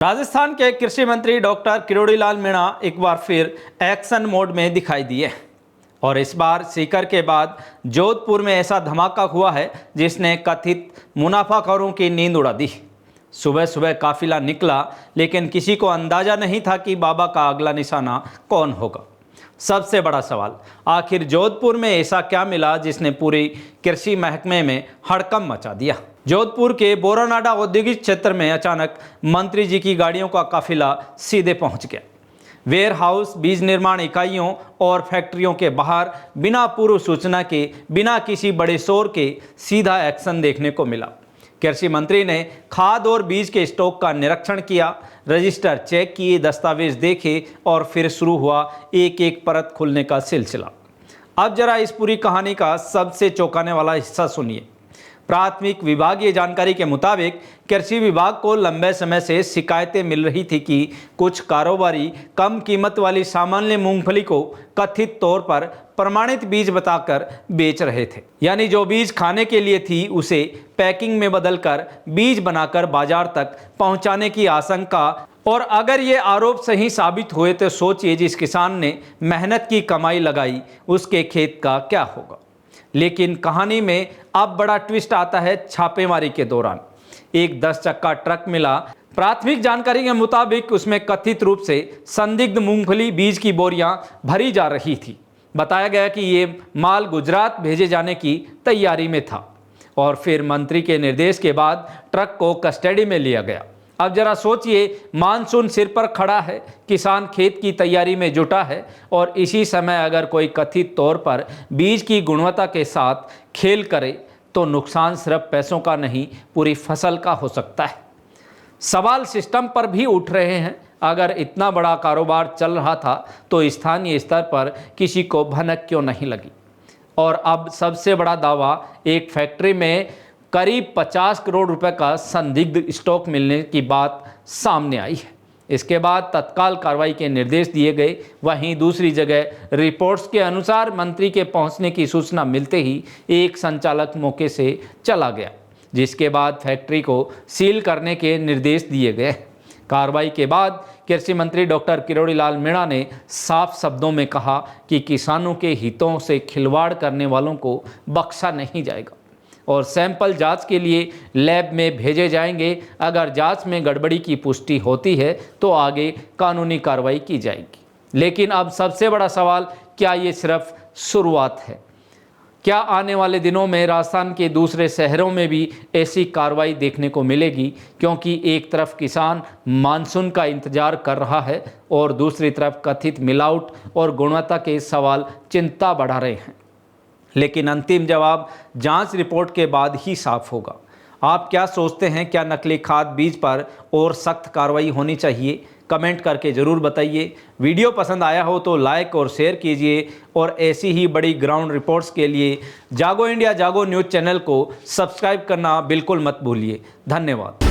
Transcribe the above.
राजस्थान के कृषि मंत्री डॉक्टर किरोड़ीलाल मीणा एक बार फिर एक्शन मोड में दिखाई दिए और इस बार सीकर के बाद जोधपुर में ऐसा धमाका हुआ है जिसने कथित मुनाफाखोरों की नींद उड़ा दी। सुबह सुबह काफिला निकला, लेकिन किसी को अंदाजा नहीं था कि बाबा का अगला निशाना कौन होगा। सबसे बड़ा सवाल, आखिर जोधपुर में ऐसा क्या मिला जिसने पूरी कृषि महकमे में हड़कंप मचा दिया। जोधपुर के बोरानाडा औद्योगिक क्षेत्र में अचानक मंत्री जी की गाड़ियों का काफिला सीधे पहुंच गया। वेयर हाउस, बीज निर्माण इकाइयों और फैक्ट्रियों के बाहर बिना पूर्व सूचना के, बिना किसी बड़े शोर के सीधा एक्शन देखने को मिला। कृषि मंत्री ने खाद और बीज के स्टॉक का निरीक्षण किया, रजिस्टर चेक किए, दस्तावेज देखे और फिर शुरू हुआ एक एक परत खुलने का सिलसिला। अब जरा इस पूरी कहानी का सबसे चौंकाने वाला हिस्सा सुनिए। प्राथमिक विभागीय जानकारी के मुताबिक कृषि विभाग को लंबे समय से शिकायतें मिल रही थी कि कुछ कारोबारी कम कीमत वाली सामान्य मूंगफली को कथित तौर पर प्रमाणित बीज बताकर बेच रहे थे। यानी जो बीज खाने के लिए थी उसे पैकिंग में बदलकर बीज बनाकर बाजार तक पहुंचाने की आशंका। और अगर ये आरोप सही साबित हुए तो सोचिए, जिस किसान ने मेहनत की कमाई लगाई उसके खेत का क्या होगा। लेकिन कहानी में अब बड़ा ट्विस्ट आता है छापेमारी के दौरान। एक 10 चक्का ट्रक मिला। प्राथमिक जानकारी के मुताबिक उसमें कथित रूप से संदिग्ध मूंगफली बीज की बोरियां भरी जा रही थी। बताया गया कि ये माल गुजरात भेजे जाने की तैयारी में था और फिर मंत्री के निर्देश के बाद ट्रक को कस्टडी में लिया गया। अब जरा सोचिए, मानसून सिर पर खड़ा है, किसान खेत की तैयारी में जुटा है और इसी समय अगर कोई कथित तौर पर बीज की गुणवत्ता के साथ खेल करे तो नुकसान सिर्फ पैसों का नहीं, पूरी फसल का हो सकता है। सवाल सिस्टम पर भी उठ रहे हैं। अगर इतना बड़ा कारोबार चल रहा था तो स्थानीय स्तर पर किसी को भनक क्यों नहीं लगी। और अब सबसे बड़ा दावा, एक फैक्ट्री में करीब 50 करोड़ रुपए का संदिग्ध स्टॉक मिलने की बात सामने आई है। इसके बाद तत्काल कार्रवाई के निर्देश दिए गए। वहीं दूसरी जगह रिपोर्ट्स के अनुसार मंत्री के पहुंचने की सूचना मिलते ही एक संचालक मौके से चला गया, जिसके बाद फैक्ट्री को सील करने के निर्देश दिए गए। कार्रवाई के बाद कृषि मंत्री डॉक्टर किरोड़ीलाल मीणा ने साफ शब्दों में कहा कि किसानों के हितों से खिलवाड़ करने वालों को बख्शा नहीं जाएगा और सैंपल जांच के लिए लैब में भेजे जाएंगे। अगर जांच में गड़बड़ी की पुष्टि होती है तो आगे कानूनी कार्रवाई की जाएगी। लेकिन अब सबसे बड़ा सवाल, क्या ये सिर्फ शुरुआत है? क्या आने वाले दिनों में राजस्थान के दूसरे शहरों में भी ऐसी कार्रवाई देखने को मिलेगी? क्योंकि एक तरफ किसान मानसून का इंतजार कर रहा है और दूसरी तरफ कथित मिलावट और गुणवत्ता के सवाल चिंता बढ़ा रहे हैं। लेकिन अंतिम जवाब जांच रिपोर्ट के बाद ही साफ होगा। आप क्या सोचते हैं, क्या नकली खाद बीज पर और सख्त कार्रवाई होनी चाहिए? कमेंट करके ज़रूर बताइए। वीडियो पसंद आया हो तो लाइक और शेयर कीजिए और ऐसी ही बड़ी ग्राउंड रिपोर्ट्स के लिए जागो इंडिया जागो न्यूज़ चैनल को सब्सक्राइब करना बिल्कुल मत भूलिए। धन्यवाद।